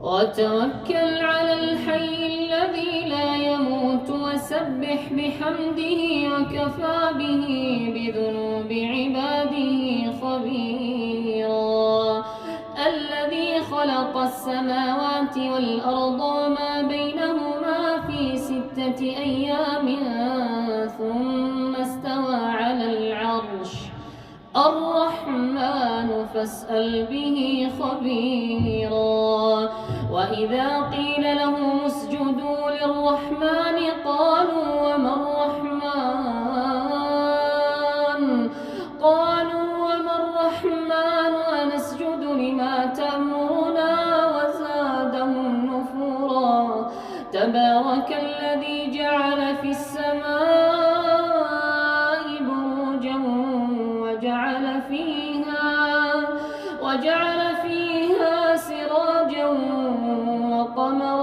وتوكل على الحي الذي لا يموت وسبح بحمده وكفى به بذنوب عباده خبيرا. الذي خلق السماوات والأرض وما بينهما في 6 أيام ثم استوى على العرش الرحمن فاسأل به خبيرا. وإذا قيل لهم اسجدوا للرحمن قالوا وما الرحمن ونسجد لما تأمرنا وزادهم نفورا. تبارك الذي جعل في السماء بروجا وجعل فيها سراجا وقمرا